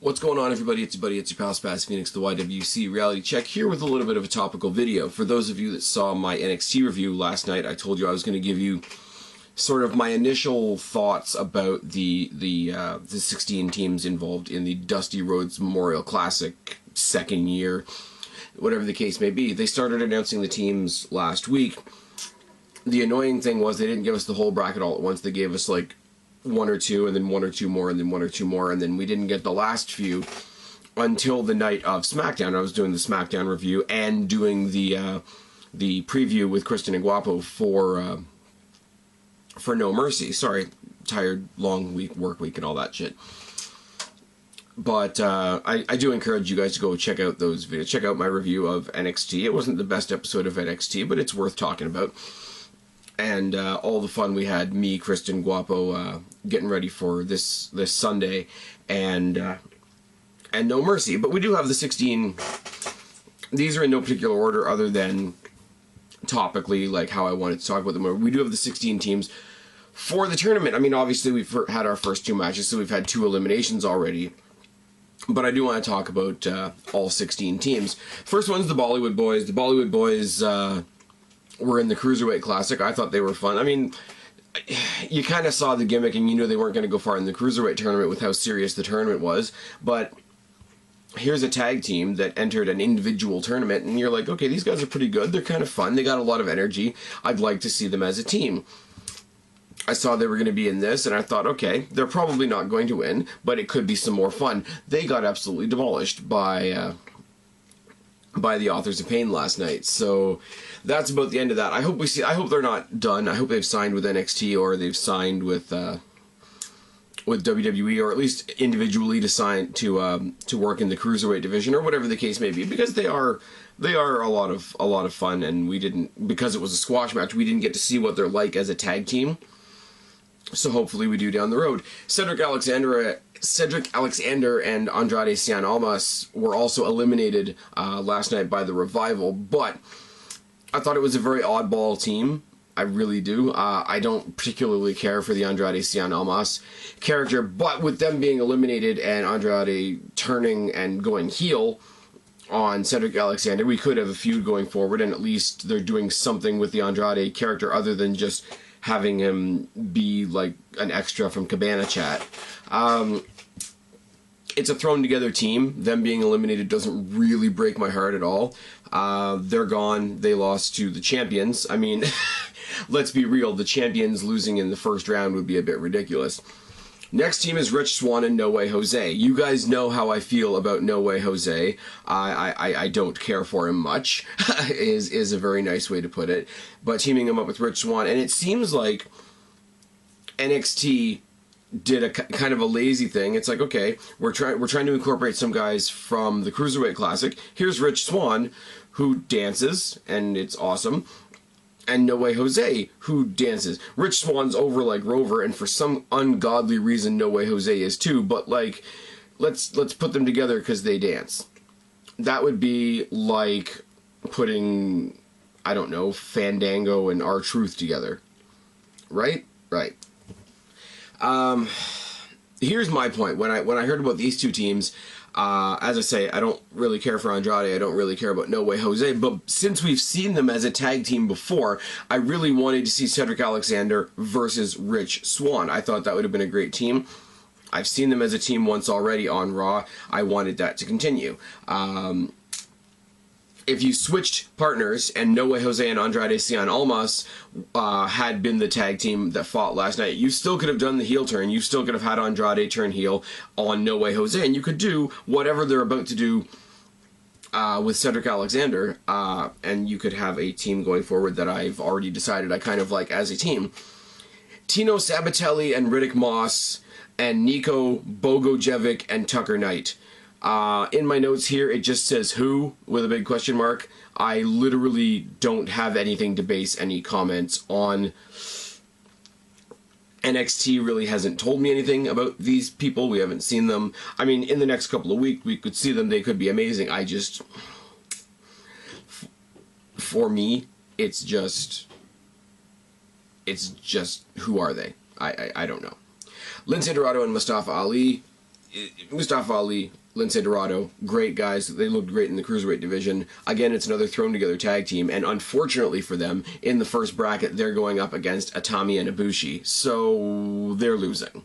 What's going on, everybody? It's your buddy, it's your pal Spaz Phoenix, the YWC Reality Check, here with a little bit of a topical video. For those of you that saw my NXT review last night, I told you I was going to give you sort of my initial thoughts about the 16 teams involved in the Dusty Rhodes Memorial Classic second year, whatever the case may be. They started announcing the teams last week. The annoying thing was they didn't give us the whole bracket all at once. They gave us like one or two, and then one or two more, and then one or two more, and then we didn't get the last few until the night of SmackDown. I was doing the SmackDown review and doing the preview with Kristen and Guapo for No Mercy. Sorry, tired, long work week and all that shit. But I do encourage you guys to go check out those videos. Check out my review of NXT. It wasn't the best episode of NXT, but it's worth talking about. And all the fun we had, me, Kristen, Guapo, getting ready for this Sunday, and No Mercy. But we do have the 16. These are in no particular order other than topically, like how I wanted to talk about them. We do have the 16 teams for the tournament. I mean, obviously we've had our first two matches, so we've had 2 eliminations already. But I do want to talk about all 16 teams. First one's the Bollywood Boys. The Bollywood Boys were in the Cruiserweight Classic. I thought they were fun. I mean, you kind of saw the gimmick and you knew they weren't going to go far in the Cruiserweight tournament with how serious the tournament was. But here's a tag team that entered an individual tournament, and you're like, okay, these guys are pretty good. They're kind of fun. They got a lot of energy. I'd like to see them as a team. I saw they were going to be in this, and I thought, okay, they're probably not going to win, but it could be some more fun. They got absolutely demolished by the Authors of Pain last night. So that's about the end of that. I hope they're not done. I hope they've signed with NXT, or they've signed with WWE, or at least individually to work in the Cruiserweight division, or whatever the case may be, because they are a lot of fun, and because it was a squash match, we didn't get to see what they're like as a tag team. So hopefully we do down the road. Cedric Alexander and Andrade Cien Almas were also eliminated last night by the Revival, but I thought it was a very oddball team. I really do. I don't particularly care for the Andrade Cien Almas character, but with them being eliminated and Andrade turning and going heel on Cedric Alexander, we could have a feud going forward, and at least they're doing something with the Andrade character other than just having him be like an extra from Cabana Chat. It's a thrown together team. Them being eliminated doesn't really break my heart at all. They're gone. They lost to the champions. I mean, let's be real. The champions losing in the first round would be a bit ridiculous. Next team is Rich Swann and No Way Jose. You guys know how I feel about No Way Jose. I don't care for him much, is a very nice way to put it. But teaming him up with Rich Swann, and it seems like NXT did a kind of a lazy thing. It's like, okay, we're trying to incorporate some guys from the Cruiserweight Classic. Here's Rich Swann, who dances, and it's awesome. And No Way Jose, who dances. Rich Swann's over like Rover, and for some ungodly reason, No Way Jose is too. But like, let's put them together because they dance. That would be like putting, I don't know, Fandango and R-Truth together, right? Right. Here's my point. When I heard about these two teams, as I say, I don't really care for Andrade. I don't really care about No Way Jose. But since we've seen them as a tag team before, I really wanted to see Cedric Alexander versus Rich Swann. I thought that would have been a great team. I've seen them as a team once already on Raw. I wanted that to continue. If you switched partners and No Way Jose and Andrade Cien Almas had been the tag team that fought last night, you still could have done the heel turn. You still could have had Andrade turn heel on No Way Jose, and you could do whatever they're about to do with Cedric Alexander, and you could have a team going forward that I've already decided I kind of like as a team. Tino Sabatelli and Riddick Moss and Nico Bogojevic and Tucker Knight. In my notes here, it just says who with a big question mark. I literally don't have anything to base any comments on. NXT really hasn't told me anything about these people. We haven't seen them. I mean, in the next couple of weeks, we could see them. They could be amazing. For me, it's just, who are they? I don't know. Lince Dorado and Mustafa Ali. Mustafa Ali, Lince Dorado, great guys. They looked great in the cruiserweight division. Again, it's another thrown together tag team, and unfortunately for them, in the first bracket, they're going up against Atami and Ibushi, so they're losing.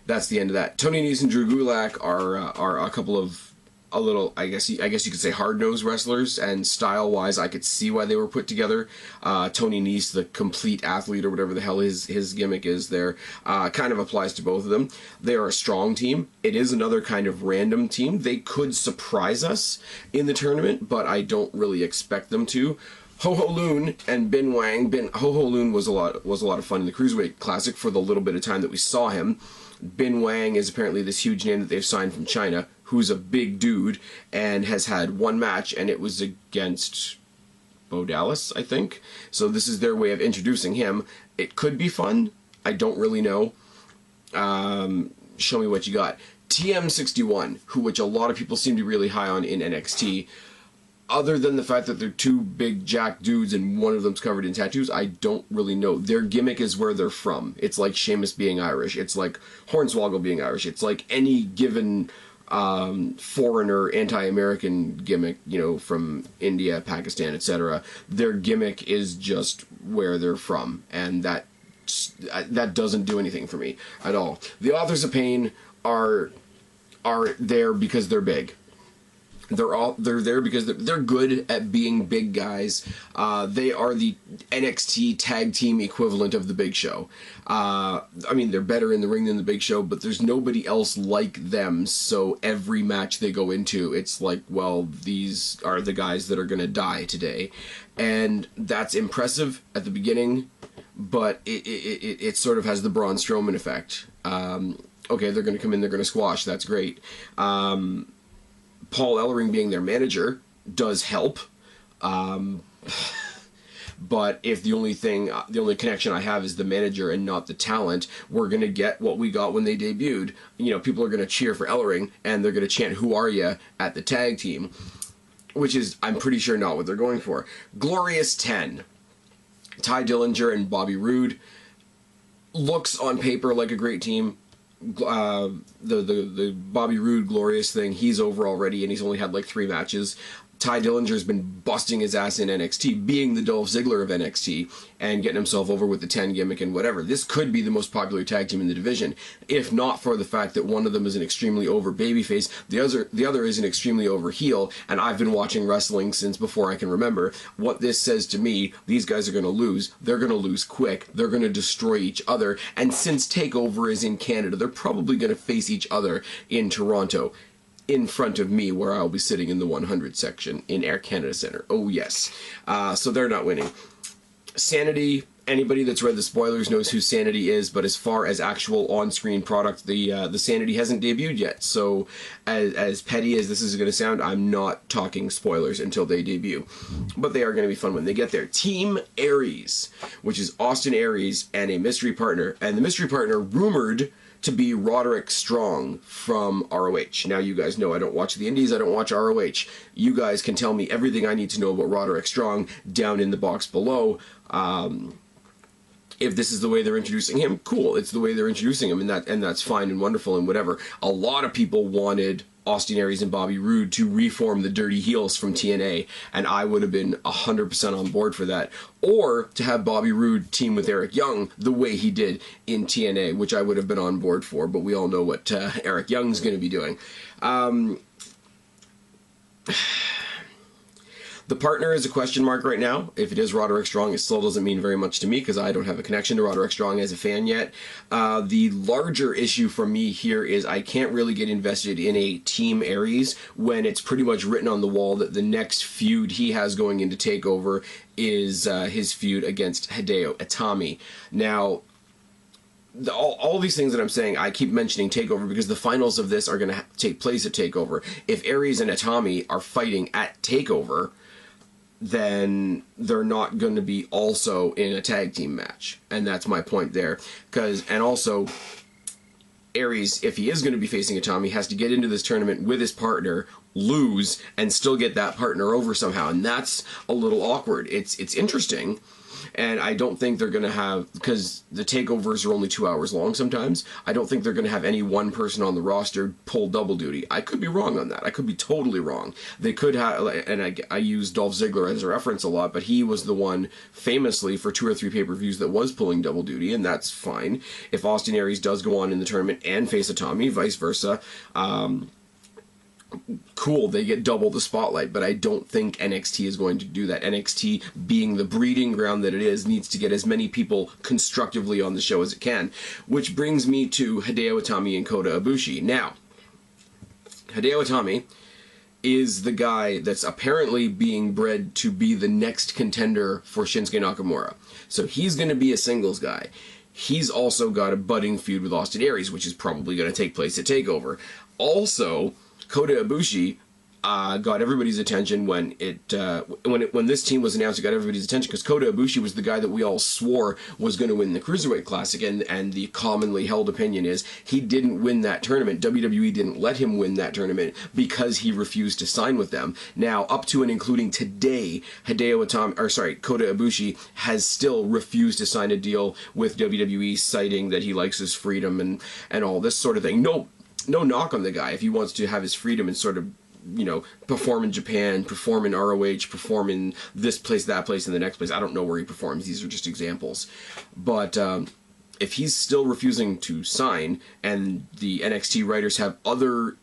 That's the end of that. Tony Nese and Drew Gulak are a couple of I guess you could say hard-nosed wrestlers, and style-wise, I could see why they were put together. Tony Nese, the complete athlete, or whatever the hell his gimmick is there, kind of applies to both of them. They are a strong team. It is another kind of random team. They could surprise us in the tournament, but I don't really expect them to. Ho Ho Lun and Bin Wang. Ho Ho Lun was a lot of fun in the Cruiserweight Classic for the little bit of time that we saw him. Bin Wang is apparently this huge name that they've signed from China, who's a big dude, and has had one match, and it was against Bo Dallas, I think. So this is their way of introducing him. It could be fun. I don't really know. Show me what you got. TM61, which a lot of people seem to be really high on in NXT. Other than the fact that they're two big jack dudes and one of them's covered in tattoos, I don't really know. Their gimmick is where they're from. It's like Sheamus being Irish. It's like Hornswoggle being Irish. It's like any given foreigner, anti-American gimmick, you know, from India, Pakistan, etc. Their gimmick is just where they're from, and that doesn't do anything for me at all. The Authors of Pain are there because they're big. They're there because they're good at being big guys. They are the NXT tag team equivalent of the Big Show. I mean, they're better in the ring than the Big Show, but there's nobody else like them. So every match they go into, it's like, well, these are the guys that are going to die today, and that's impressive at the beginning, but it sort of has the Braun Strowman effect. Okay, they're going to come in, they're going to squash. That's great. Paul Ellering being their manager does help, but if the only connection I have is the manager and not the talent, we're going to get what we got when they debuted. You know, people are going to cheer for Ellering, and they're going to chant, "Who are ya?" at the tag team, which is, I'm pretty sure, not what they're going for. Glorious 10. Ty Dillinger and Bobby Roode. Looks on paper like a great team. The Bobby Roode Glorious thing, he's over already, and he's only had like 3 matches. Ty Dillinger's been busting his ass in NXT, being the Dolph Ziggler of NXT, and getting himself over with the 10 gimmick and whatever. This could be the most popular tag team in the division, if not for the fact that one of them is an extremely over babyface, the other is an extremely over heel, and I've been watching wrestling since before I can remember. What this says to me, these guys are going to lose. They're going to lose quick. They're going to destroy each other, and since TakeOver is in Canada, they're probably going to face each other in Toronto, in front of me, where I'll be sitting in the 100 section in Air Canada Centre. Oh, yes. So they're not winning. Sanity, anybody that's read the spoilers knows who Sanity is, but as far as actual on-screen product, the Sanity hasn't debuted yet. So as petty as this is going to sound, I'm not talking spoilers until they debut. But they are going to be fun when they get there. Team Aries, which is Austin Aries and a mystery partner. And the mystery partner rumored to be Roderick Strong from ROH. Now, you guys know I don't watch the Indies, I don't watch ROH. You guys can tell me everything I need to know about Roderick Strong down in the box below. If this is the way they're introducing him, cool. It's the way they're introducing him, and that's fine and wonderful and whatever. A lot of people wanted Austin Aries and Bobby Roode to reform the Dirty Heels from TNA, and I would have been 100% on board for that. Or to have Bobby Roode team with Eric Young the way he did in TNA, which I would have been on board for, but we all know what Eric Young's going to be doing. The partner is a question mark right now. If it is Roderick Strong, it still doesn't mean very much to me because I don't have a connection to Roderick Strong as a fan yet. The larger issue for me here is I can't really get invested in a Team Aries when it's pretty much written on the wall that the next feud he has going into TakeOver is his feud against Hideo Itami. Now, all these things that I'm saying, I keep mentioning TakeOver because the finals of this are going to take place at TakeOver. If Aries and Itami are fighting at TakeOver, then they're not going to be also in a tag team match. And that's my point there. And also, Aries, if he is going to be facing Itami, has to get into this tournament with his partner, lose, and still get that partner over somehow. And that's a little awkward. It's interesting, And I don't think they're going to have, because the takeovers are only 2 hours long sometimes, I don't think they're going to have any one person on the roster pull double duty. I could be wrong on that. I could be totally wrong. They could have, and I use Dolph Ziggler as a reference a lot, but he was the one famously for 2 or 3 pay-per-views that was pulling double duty, and that's fine. If Austin Aries does go on in the tournament and face a Tommy, vice versa, cool, they get double the spotlight, but I don't think NXT is going to do that. NXT, being the breeding ground that it is, needs to get as many people constructively on the show as it can. Which brings me to Hideo Itami and Kota Ibushi. Now, Hideo Itami is the guy that's apparently being bred to be the next contender for Shinsuke Nakamura. So he's going to be a singles guy. He's also got a budding feud with Austin Aries, which is probably going to take place at TakeOver. Also, Kota Ibushi got everybody's attention when this team was announced. It got everybody's attention because Kota Ibushi was the guy that we all swore was going to win the Cruiserweight Classic, and the commonly held opinion is he didn't win that tournament. WWE didn't let him win that tournament because he refused to sign with them. Now, up to and including today, Kota Ibushi has still refused to sign a deal with WWE, citing that he likes his freedom and all this sort of thing. No knock on the guy if he wants to have his freedom and sort of, perform in Japan, perform in ROH, perform in this place, that place, and the next place. I don't know where he performs. These are just examples. But if he's still refusing to sign, and the NXT writers have other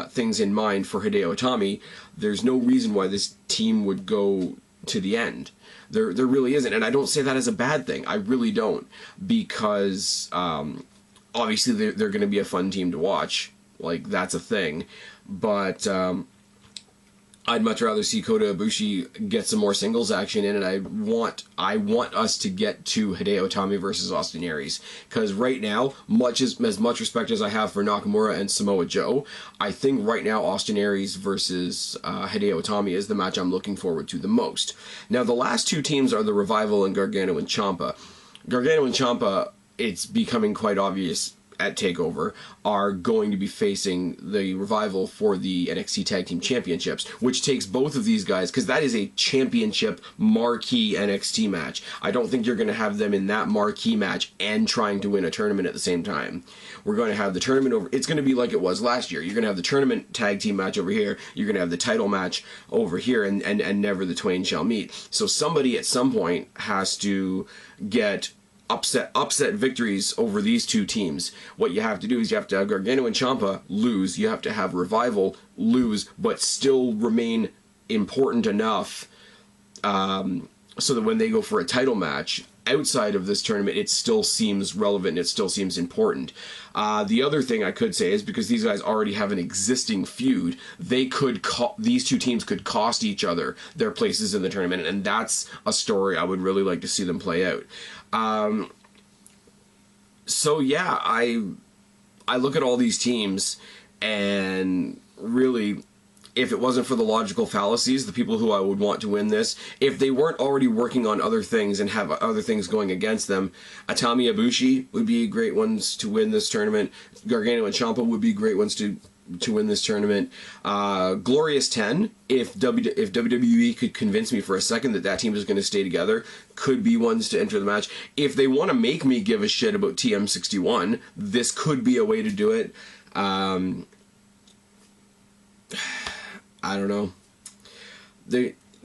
things in mind for Hideo Itami, there's no reason why this team would go to the end. There really isn't. And I don't say that as a bad thing. I really don't. Because obviously they're going to be a fun team to watch. Like, that's a thing. But I'd much rather see Kota Ibushi get some more singles action in, and I want us to get to Hideo Itami versus Austin Aries, because right now, as much respect as I have for Nakamura and Samoa Joe, I think right now Austin Aries versus Hideo Itami is the match I'm looking forward to the most. Now, the last 2 teams are the Revival and Gargano and Ciampa. Gargano and Ciampa, it's becoming quite obvious at TakeOver, are going to be facing the Revival for the NXT Tag Team Championships, which takes both of these guys, because that is a championship marquee NXT match. I don't think you're going to have them in that marquee match and trying to win a tournament at the same time. We're going to have the tournament over. It's going to be like it was last year. You're going to have the tournament tag team match over here. You're going to have the title match over here, and never the twain shall meet. So somebody at some point has to get upset victories over these 2 teams. What you have to do is you have to have Gargano and Ciampa lose. You have to have Revival lose, but still remain important enough so that when they go for a title match outside of this tournament, it still seems relevant and it still seems important. The other thing I could say is, because these guys already have an existing feud, these 2 teams could cost each other their places in the tournament, and that's a story I would really like to see them play out. So yeah, I look at all these teams, and really, if it wasn't for the logical fallacies, the people who I would want to win this, if they weren't already working on other things and have other things going against them, Itami Ibushi would be great ones to win this tournament. Gargano and Ciampa would be great ones to win this tournament. Glorious 10, if WWE could convince me for a second that team is going to stay together, could be ones to enter the match. If they want to make me give a shit about TM61, this could be a way to do it. I don't know.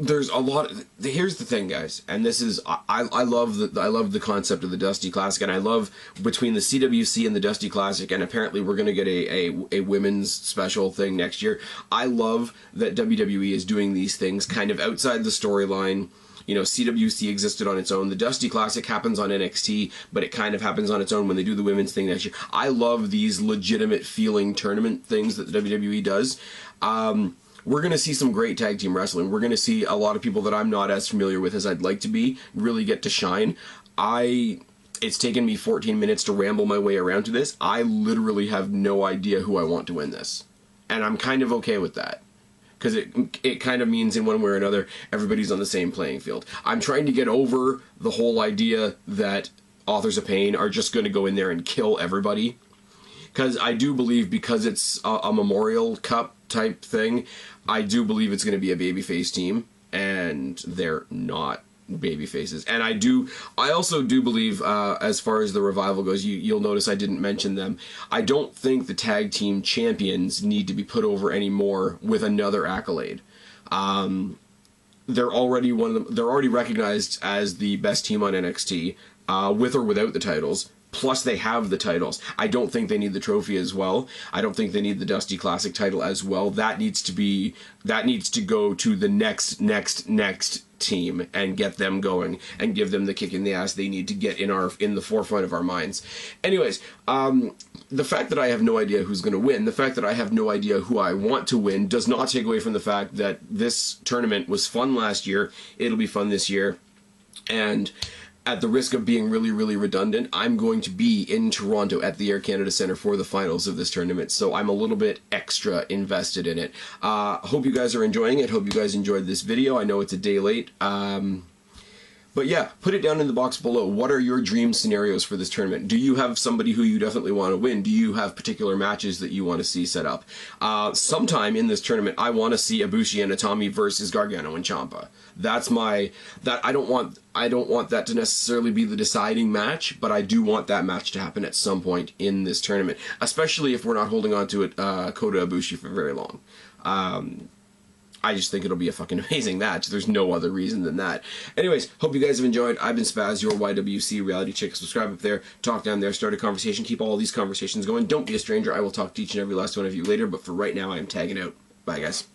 There's a lot. Here's the thing, guys, and this is I love the concept of the Dusty Classic, and I love between the CWC and the Dusty Classic, and apparently we're going to get a women's special thing next year. I love that WWE is doing these things kind of outside the storyline. CWC existed on its own. The Dusty Classic happens on NXT, but it kind of happens on its own when they do the women's thing next year. I love these legitimate feeling tournament things that the WWE does. We're going to see some great tag team wrestling. We're going to see a lot of people that I'm not as familiar with as I'd like to be really get to shine. It's taken me 14 minutes to ramble my way around to this. I literally have no idea who I want to win this. And I'm kind of okay with that. Because it kind of means in one way or another, everybody's on the same playing field. I'm trying to get over the whole idea that Authors of Pain are just going to go in there and kill everybody. Because I do believe, because it's a Memorial Cup type thing, I do believe it's going to be a babyface team, and they're not. baby faces. And I also do believe, as far as the Revival goes, you'll notice I didn't mention them. I don't think the tag team champions need to be put over anymore with another accolade. They're already they're already recognized as the best team on NXT, with or without the titles. Plus, they have the titles. I don't think they need the trophy as well. I don't think they need the Dusty Classic title as well. That needs to go to the next team and get them going and give them the kick in the ass they need to get in the forefront of our minds. Anyways, the fact that I have no idea who's going to win, the fact that I have no idea who I want to win, does not take away from the fact that this tournament was fun last year. It'll be fun this year, and at the risk of being really, really redundant, I'm going to be in Toronto at the Air Canada Centre for the finals of this tournament, so I'm a little bit extra invested in it. Hope you guys are enjoying it. Hope you guys enjoyed this video. I know it's a day late. But yeah, put it down in the box below. What are your dream scenarios for this tournament? Do you have somebody who you definitely want to win? Do you have particular matches that you want to see set up? Sometime in this tournament, I want to see Ibushi and Itami versus Gargano and Ciampa. I don't want that to necessarily be the deciding match, but I do want that match to happen at some point in this tournament, especially if we're not holding on to it, Kota Ibushi, for very long. I just think it'll be a fucking amazing match. There's no other reason than that. Anyways, hope you guys have enjoyed. I've been Spaz, your YWC reality chick. Subscribe up there, talk down there, start a conversation, keep all these conversations going. Don't be a stranger. I will talk to each and every last one of you later, but for right now, I am tagging out. Bye, guys.